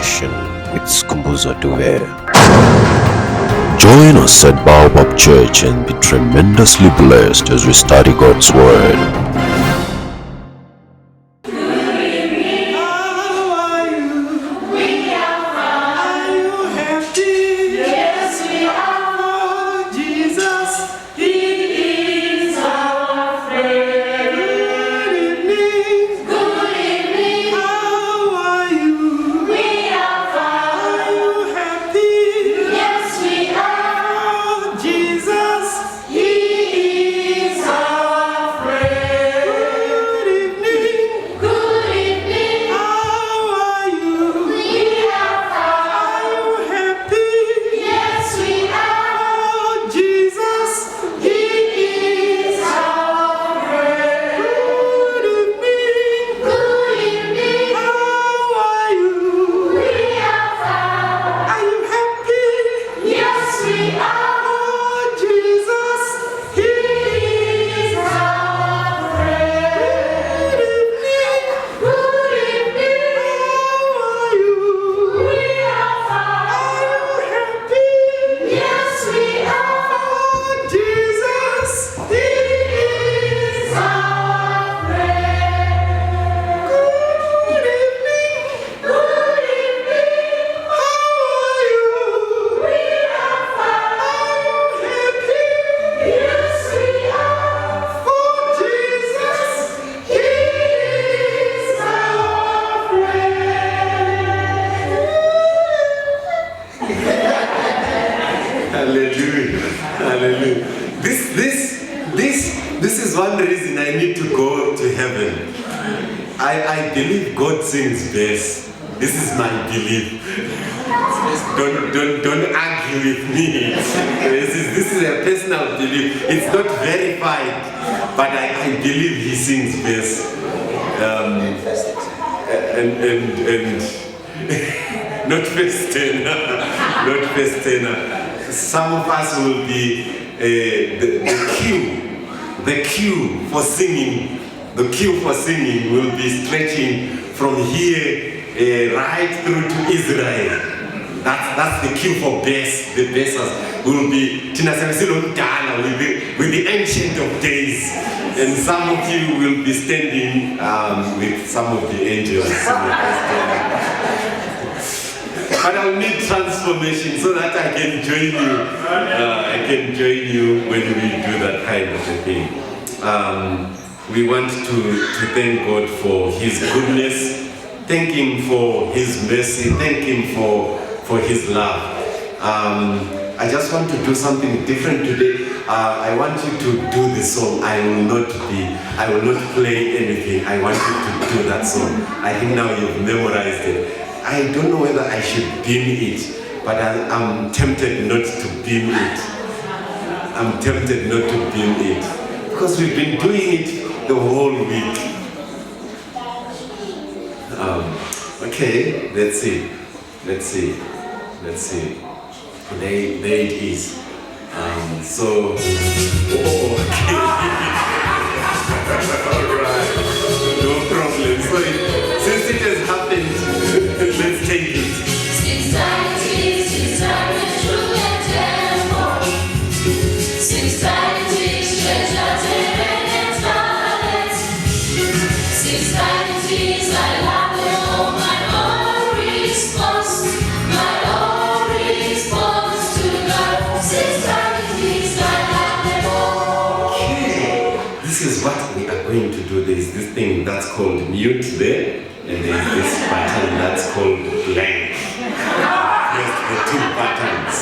Conversation with Sikhumbuzo Dube. Join us at Baobab Church and be tremendously blessed as we study God's Word. Hallelujah. Hallelujah. This is one reason I need to go to heaven. I believe God sings best. This is my belief. Don't argue with me. This is a personal belief. It's not verified, but I believe He sings best. And not first tenor, not first tenor. Some of us will be the queue for singing. The queue for singing will be stretching from here right through to Israel. That's the queue for bass. The bassers will be with the ancient of days, and some of you will be standing with some of the angels. But I'll need transformation so that I can join you. I can join you when we do that kind of a thing. We want to thank God for His goodness, thank Him for His mercy, thank Him for His love. I just want to do something different today. I want you to do the song. I will not play anything. I want you to do that song. I think now you've memorized it. I don't know whether I should beam it, but I'm tempted not to beam it. I'm tempted not to beam it, because we've been doing it the whole week. Okay, let's see. There it is. Okay. Alright, no problem. So since it has happened, let's take it. This is what we are going to do. There is this thing that's called mute there, and there is this button that's called blank. Press the two buttons.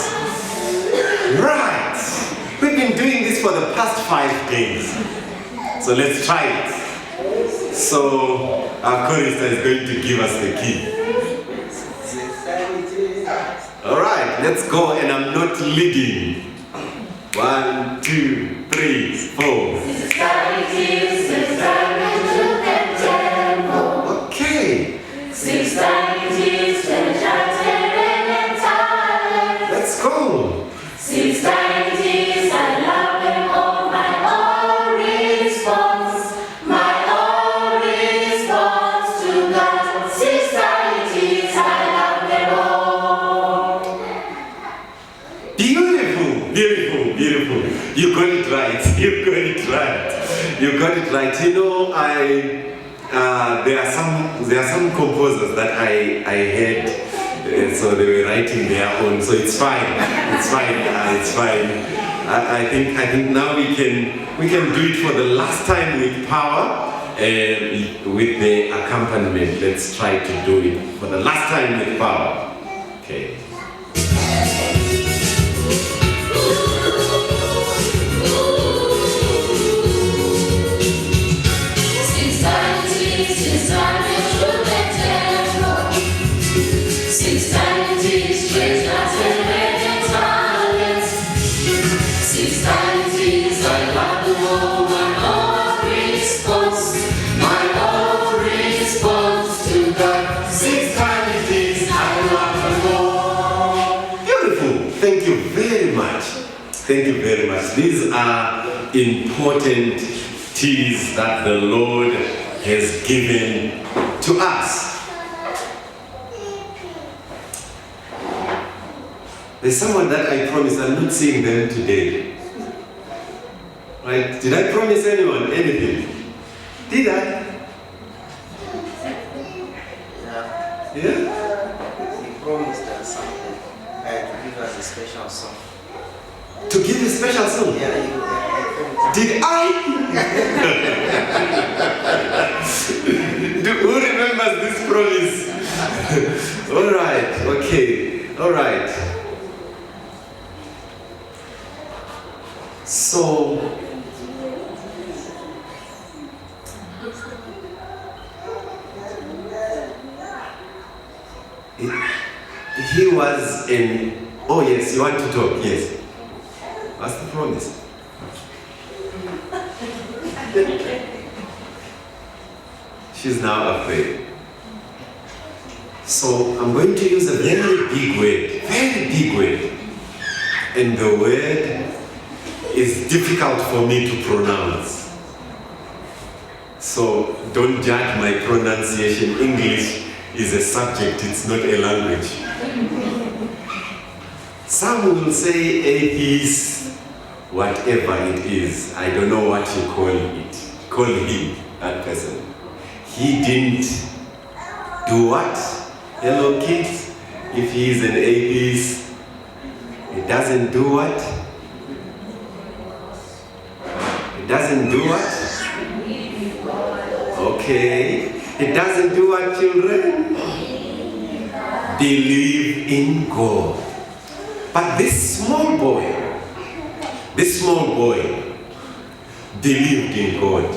Right! We've been doing this for the past 5 days. So let's try it. So our chorister is going to give us the key. Alright, let's go, and I'm not leading. 1, 2, 3, 4. Okay. Let's go. I love them all, my all response to God. 6 I love them. You got it right. You got it right. You got it right. You know, there are some composers that I heard, so they were writing their own. So it's fine. It's fine. It's fine. I think now we can do it for the last time with power. With the accompaniment, let's try to do it for the last time with power. Okay. Since time is changed, that's a red talent. Since time is I love the world, my own response to God. Since time is I love the world. Beautiful. Thank you very much. Thank you very much. These are important keys that the Lord has given to us. There's someone that I promised I'm not seeing them today. Right? Did I promise anyone anything? Did I? Yeah? He promised us something, to give us a special song. To give a special song? Yeah, Did I? Who remembers this promise? All right, okay, all right. So, he was in, oh yes, you want to talk, yes. What's the promise? She's now afraid. So I'm going to use a very big word, and the word is difficult for me to pronounce. So don't judge my pronunciation. English is a subject, it's not a language. Some will say atheist, whatever it is. I don't know what you call it. Call him, that person. He didn't do what? Hello kids, if he is an atheist, he doesn't do what? He doesn't do what? Okay. He doesn't do what, children? Believe in God. But this small boy believed in God.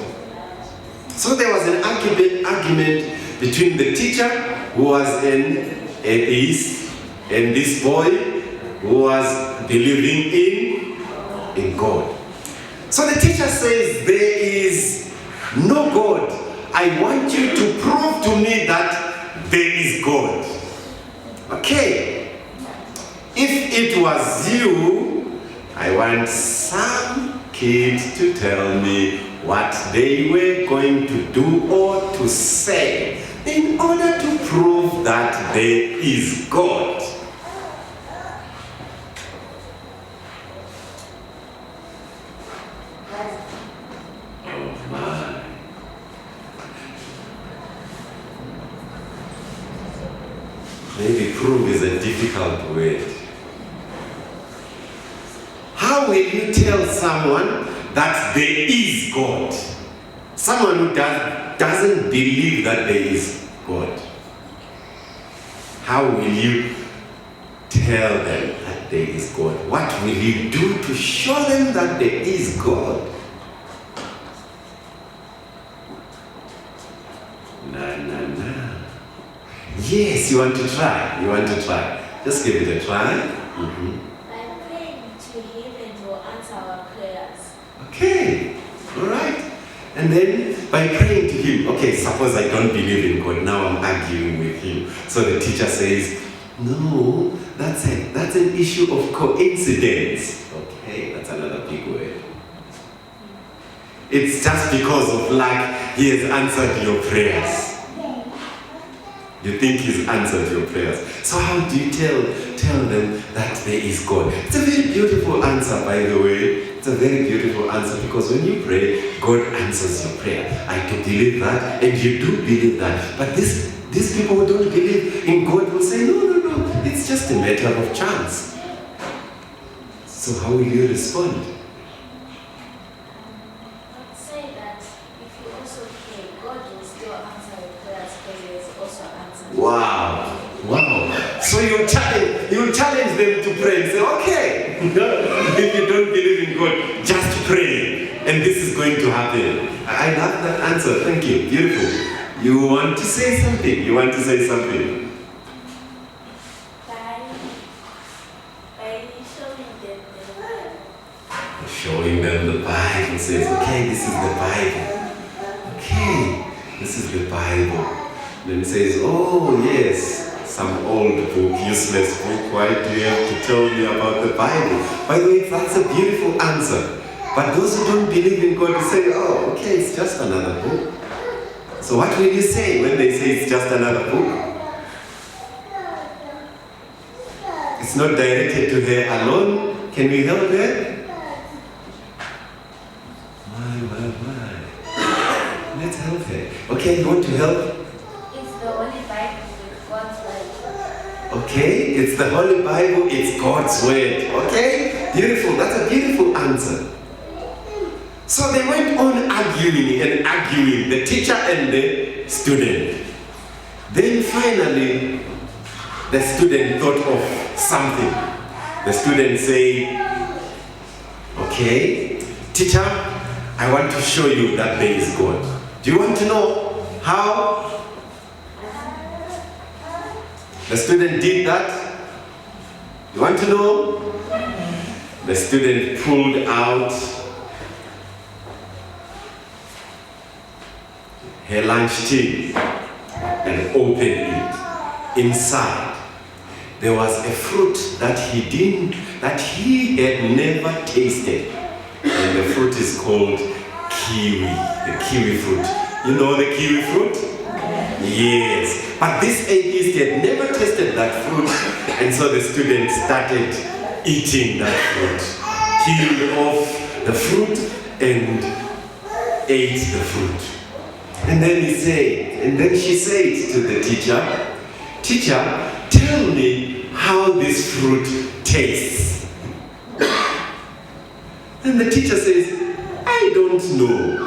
So there was an argument between the teacher, who was an atheist, and this boy who was believing in God. So the teacher says, there is no God. I want you to prove to me that there is God. Okay. If it was you, I want some kids to tell me what they were going to do or to say in order to prove that there is God. Oh my. Maybe prove is a difficult word. How will you tell someone that there is God? Someone who doesn't believe that there is God. How will you tell them that there is God? What will you do to show them that there is God? Nah. Yes, you want to try. Just give it a try. Mm-hmm. By praying to Him and to answer our prayers. Okay, all right. And then by praying to Him, okay, suppose I don't believe in God, now I'm arguing with Him. So the teacher says, no, that's an issue of coincidence. Okay, that's another big word. It's just because of luck He has answered your prayers. You think He's answered your prayers. So how do you tell them that there is God? It's a very beautiful answer, by the way. It's a very beautiful answer, because when you pray, God answers your prayer. I do believe that, and you do believe that. But these people who don't believe in God will say, no, it's just a matter of chance. So how will you respond? I'd say that if you also pray, God will still answer your prayers because He is also answering. Wow. So you challenge them to pray and say, okay, if you don't believe in God, just pray, and this is going to happen. I love that answer. Thank you. Beautiful. You want to say something? Showing them the Bible. Says, okay, this is the Bible. Okay, this is the Bible. Then says, oh yes, some old book, useless book. Why do you have to tell me about the Bible? By the way, that's a beautiful answer. But those who don't believe in God say, oh, okay, it's just another book. So what will you say when they say it's just another book? It's not directed to her alone. Can we help her? Let's help her. Okay, you want to help? It's the Holy Bible with God's word. Okay, it's the Holy Bible, it's God's word. Okay, beautiful. That's a beautiful answer. So they went on arguing, the teacher and the student. Then finally, the student thought of something. The student said, okay, teacher, I want to show you that there is God. Do you want to know how? The student did that. You want to know? The student pulled out her lunch tin and opened it. Inside, there was a fruit that he had never tasted. And the fruit is called kiwi, the kiwi fruit. You know the kiwi fruit? Yes. But this atheist had never tasted that fruit, and so the student started eating that fruit. Peeled off the fruit and ate the fruit. And then she said to the teacher, teacher, tell me how this fruit tastes. And the teacher says, I don't know.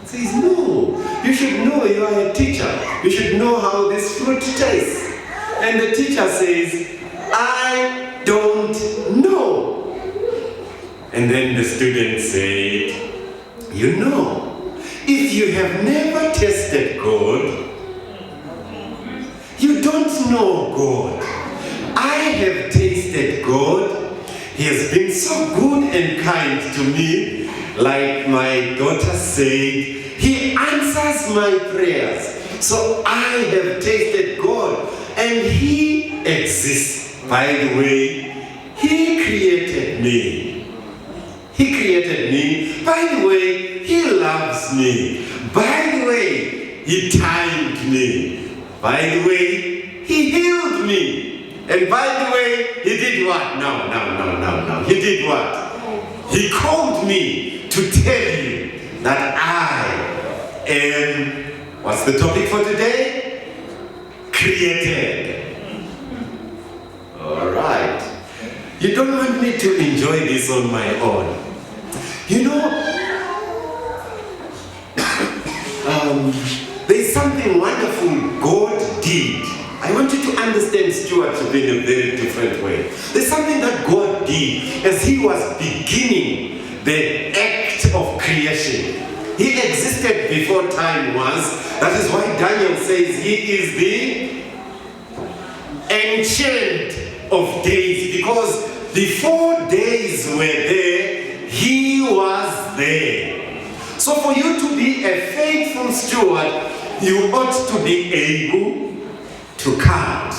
Says, no, you should know, you are a teacher. You should know how this fruit tastes. And the teacher says, I don't know. And then the student said, you know, if you have never tasted God, you don't know God. I have tasted God. He has been so good and kind to me. Like my daughter said, He answers my prayers. So I have tasted God, and He exists. By the way, He created me. He created me. By the way, He loves me. By the way, He timed me. By the way, He healed me. And by the way, He did what? No. He did what? He called me to tell you that I am, what's the topic for today? Created. All right. You don't want me to enjoy this on my own. You know, there's something wonderful God did. I want you to understand stewardship in a very different way. There's something that God did as He was beginning the act of creation. He existed before time was. That is why Daniel says He is the Ancient of Days, because before days were there, He was there. So for you to be a faithful steward, you ought to be able to count.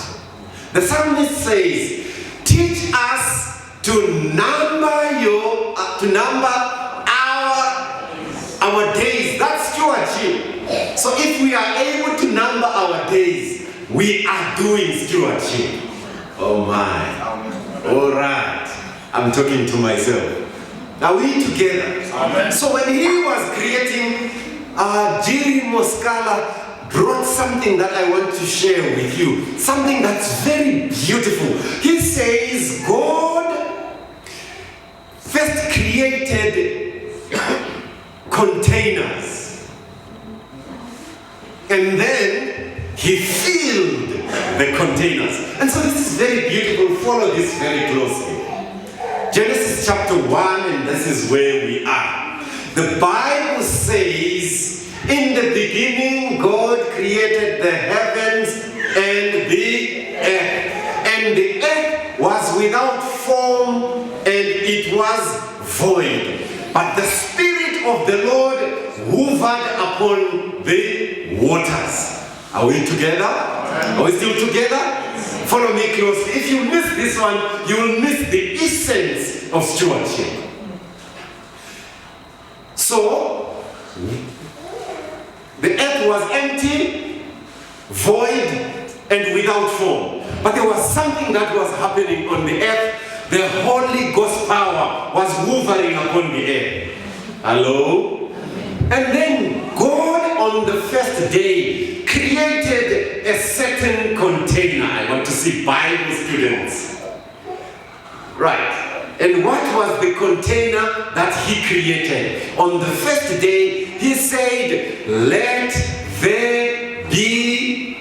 The psalmist says, teach us to number our days. That's stewardship. So if we are able to number our days, we are doing stewardship. Oh my. All right. I'm talking to myself. Are we together? Amen. So when he was creating, Jerry Moscala brought something that I want to share with you. Something that's very beautiful. He says God first created containers. And then he filled the containers. And so this is very beautiful. Follow this very closely. Genesis chapter 1, and this is where we are. The Bible says, in the beginning God created the heavens and the earth. And the earth was without form and it was void. But the Spirit of the Lord hovered upon the waters. Are we together? Are we still together? Follow me closely. If you miss this one, you will miss the essence of stewardship. So, the earth was empty, void, and without form. But there was something that was happening on the earth. The Holy Ghost power was hovering upon the earth. Hello? And then God on the first day created a certain container. I want to see Bible students. Right. And what was the container that he created? On the first day, he said, let there be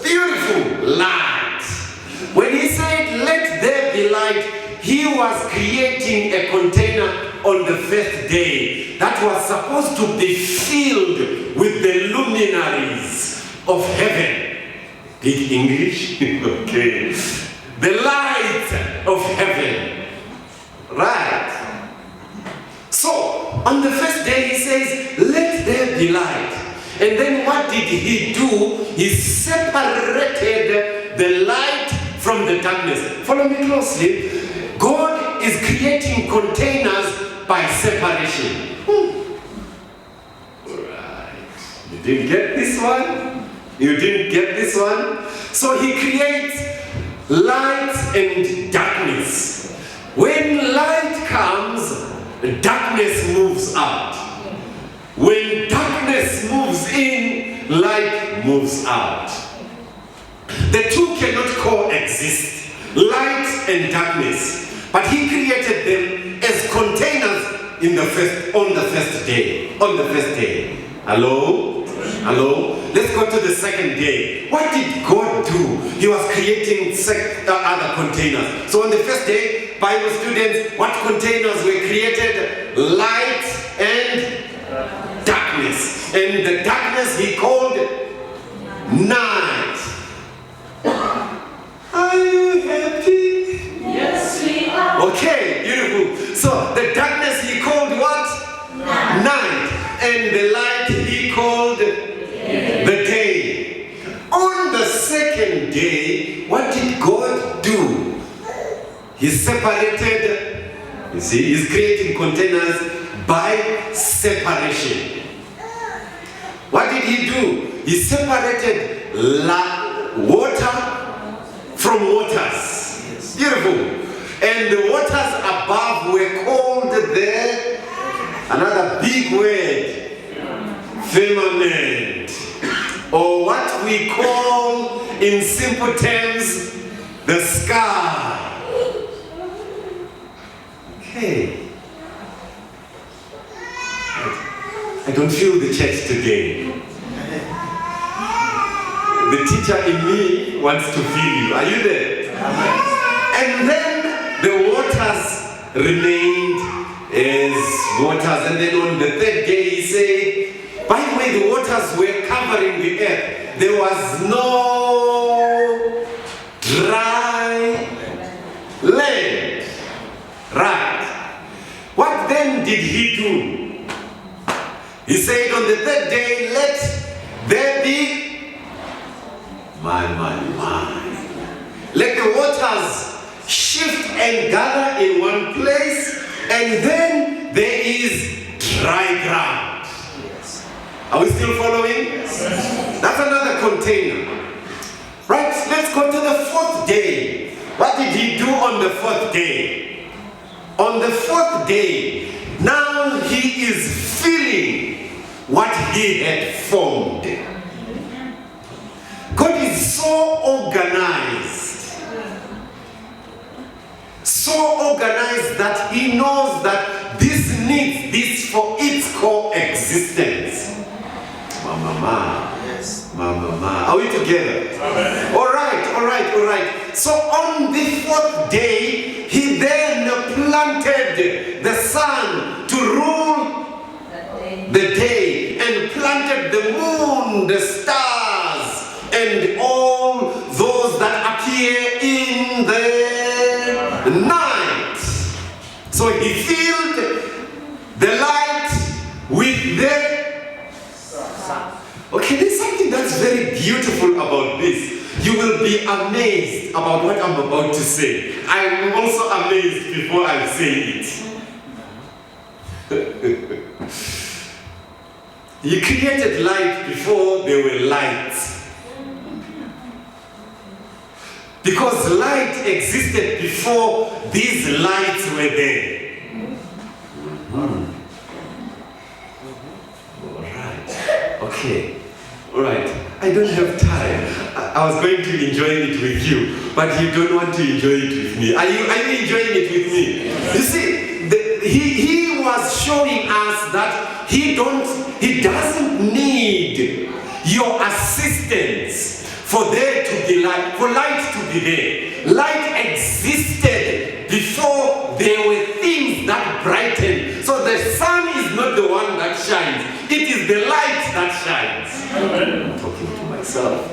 beautiful light. When he said, let there be light, he was creating a container on the first day that was supposed to be filled with the luminaries of heaven. Big English? Okay. The light of heaven. Right. So, on the first day he says, let there be light. And then what did he do? He separated the light from the darkness. Follow me closely. God is creating containers by separation. Right. You didn't get this one? You didn't get this one? So he creates light and darkness. When light comes, darkness moves out. When darkness moves in, light moves out. The two cannot coexist, light and darkness. But he created them as containers on the first day. On the first day. Hello? Hello? Let's go to the second day. What did God do? He was creating other containers. So on the first day, Bible students, what containers were created? Light and darkness. And the darkness he called night. Are you happy? Yes, we are. Okay, beautiful. So the darkness he called what? Night. And the light he called the day. On the second day, what did God do? He separated, you see, he's creating containers by separation. What did he do? He separated water from waters. Beautiful. And the waters above were called another big word, firmament. Or what we call in simple terms, the sky. Okay. I don't feel the church today. The teacher in me wants to feel you. Are you there? And then the waters remained as waters. And then on the third day he said, by the way, the waters were covering the earth. There was no dry land. Right. What then did he do? He said on the third day, let there be let the waters shift and gather in one place, and then there is dry ground. Are we still following? That's another container. Right, let's go to the fourth day. What did he do on the fourth day? On the fourth day, now he is feeling what he had formed. God is so organized. So organized that he knows that this needs this for its coexistence. Mama. Yes. Mama. Are we together? Amen. All right. So on the fourth day, he then planted the sun to rule the day, and planted the moon, the stars, and all those that appear in the night. So he filled the light with the sun. Okay, there's something that's very beautiful about this. You will be amazed about what I'm about to say. I'm also amazed before I say it. He created light before there were lights. Because light existed before these lights were there. Okay. All right. I don't have time. I was going to enjoy it with you, but you don't want to enjoy it with me. Are you enjoying it with me? You see, he was showing us that he doesn't need your assistance for there to be light, for light to be there. Light existed before there were things that brighten. So the sun is not the one that shines. It is the light that shines. I'm talking to myself.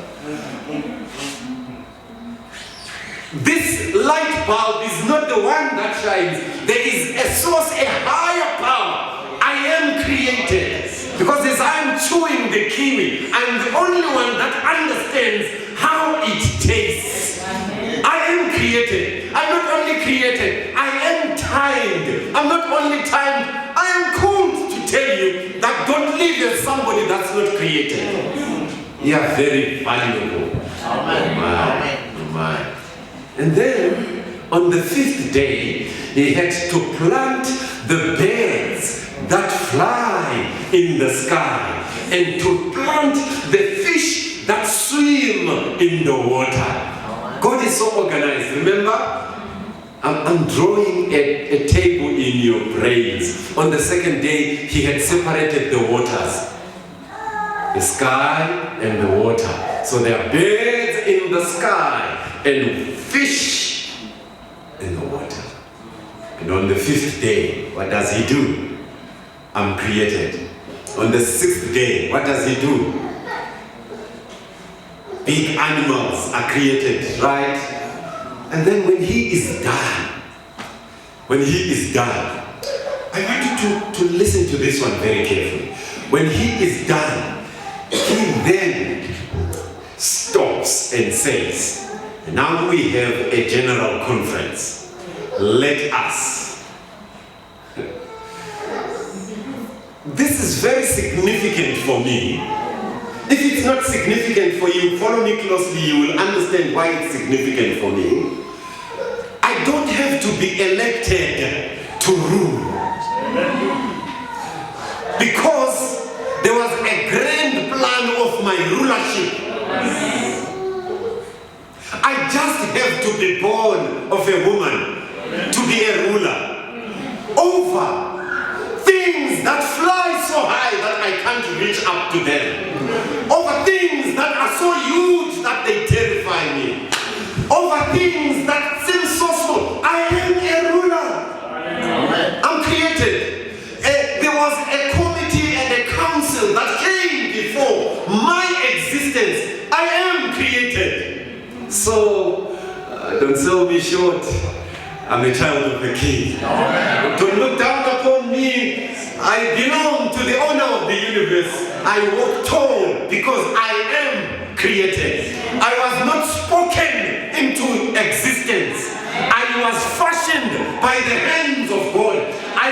This light bulb is not the one that shines. There is a source, a higher power. I am created. Because as I'm chewing the kiwi, I'm the only one that understands how it tastes. I am created. I'm not only created, I am timed. I'm not only timed, I am called to tell you that don't live as somebody that's not created. You are very valuable. Amen. And then, on the fifth day, he had to plant the birds that fly in the sky, and to plant the fish that swim in the water. God is so organized. Remember, I'm drawing a table in your brains. On the second day, he had separated the waters, the sky and the water. So there are birds in the sky and fish in the water. And on the fifth day, what does he do? I'm created. On the sixth day, what does he do? Big animals are created, right? And then when he is done, I want you to listen to this one very carefully. When he is done, he then stops and says, now we have a general conference. Let us. This is very significant for me. If it's not significant for you, follow me closely, you will understand why it's significant for me. I don't have to be elected to rule. Because there was a grand plan of my rulership. I just have to be born of a woman to be a ruler over things that fly so high that I can't reach up to them, over things that are so huge that they terrify me, over things that seem so small. I am a ruler. I'm created. There was a committee and a council that came before my existence. I am created. So, don't sell me short. I'm a child of the King. Don't look down upon me. I belong to the owner of the universe. I walk tall because I am created. I was not spoken into existence. I was fashioned by the hands of God. I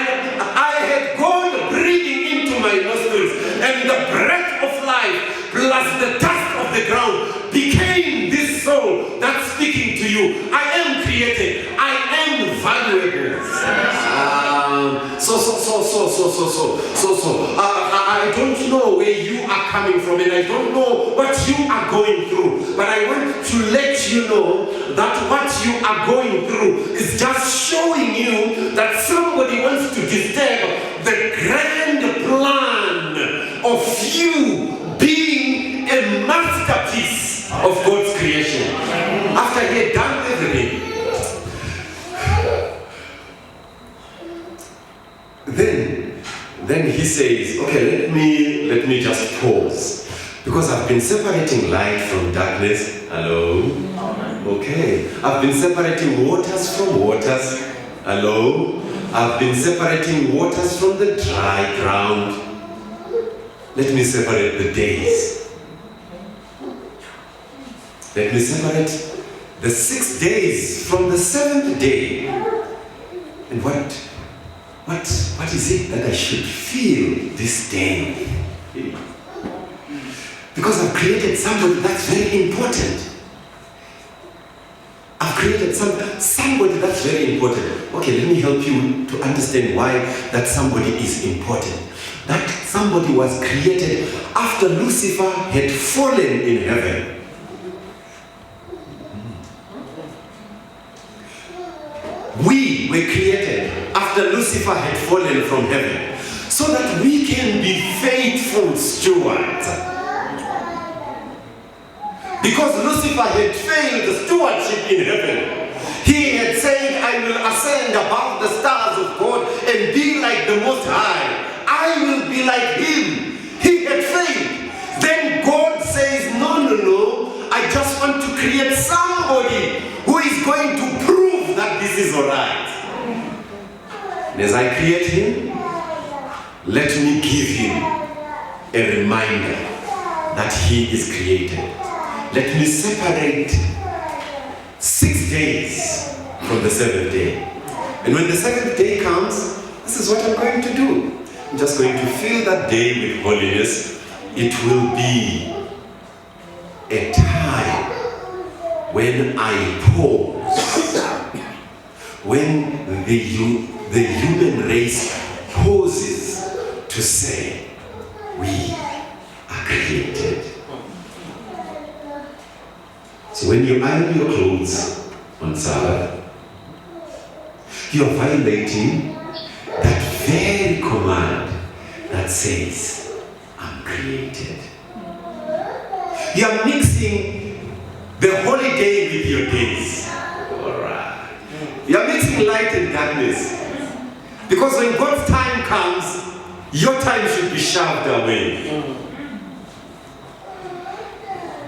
had God breathing into my nostrils, and the breath of life plus the dust of the ground became this soul that's speaking to you. I am created. I am valuable. I don't know where you are coming from, and I don't know what you are going through, but I want to let you know that what you are going through is just showing you that somebody wants to disturb the grand plan of you being a masterpiece of God's creation. After he had done everything, then he says, okay, let me just pause, because I've been separating light from darkness. Hello? Okay. I've been separating waters from waters. Hello? I've been separating waters from the dry ground. Let me separate the days. Let me separate the 6 days from the 7th day. And what is it that I should feel this day? Because I've created somebody that's very important. I've created somebody that's very important. Okay, let me help you to understand why that somebody is important. That somebody was created after Lucifer had fallen in heaven. We were created after Lucifer had fallen from heaven, so that we can be faithful stewards. Because Lucifer had failed the stewardship in heaven. He had said, I will ascend above the stars of God and be like the Most High. I will be like him. He had failed. Then God says, no, I just want to create somebody who is going to prove that this is alright. And as I create him, let me give him a reminder that he is created. Let me separate 6 days from the 7th day. And when the 7th day comes, this is what I'm going to do. I'm just going to fill that day with holiness. It will be a time when I pause, when the human race pauses to say, we are created. So when you iron your clothes on Sabbath, you are violating that very command that says, I'm created. You are mixing the holiday with your days. Alright. You are mixing light and darkness. Because when God's time comes, your time should be shoved away.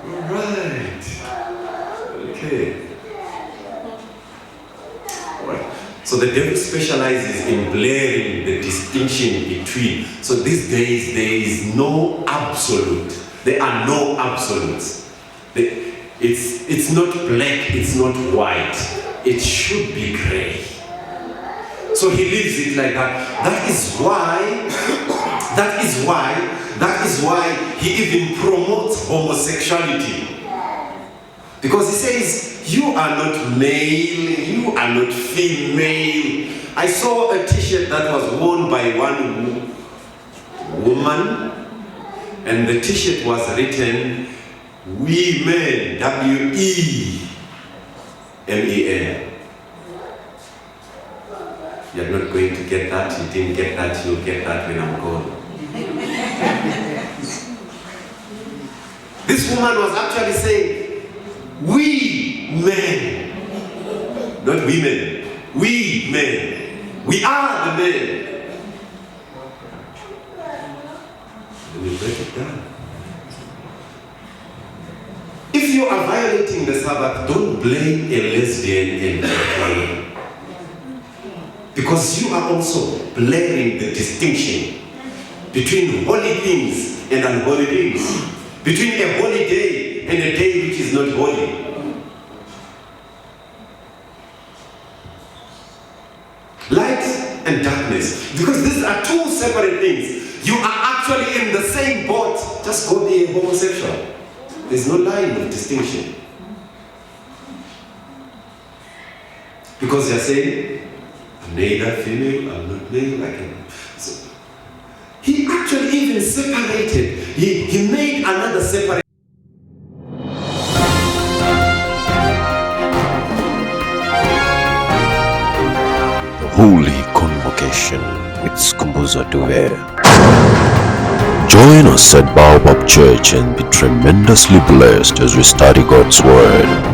Alright. Okay. Alright. So the devil specializes in blurring the distinction between. So these days there is no absolute. There are no absolutes. It's not black, it's not white. It should be gray. So he leaves it like that. That is why he even promotes homosexuality. Because he says, you are not male, you are not female. I saw a t-shirt that was worn by one woman, and the t-shirt was written, we men, W-E-M-E-N. You're not going to get that, you didn't get that, you'll get that when I'm gone. This woman was actually saying, we men, not women, we men, we are the men. Let me break it down. If you are violating the Sabbath, don't blame a lesbian and a gay. Because you are also blurring the distinction between holy things and unholy things, between a holy day and a day which is not holy. Light and darkness, because these are two separate things. You are actually in the same boat. Just go be a homosexual. There's no line of distinction. Because you're saying, I'm neither female, I'm not male, I can. So he actually even separated, he made another separate. Holy Convocation with Sikhumbuzo Dube. Join us at Baobab Church and be tremendously blessed as we study God's Word.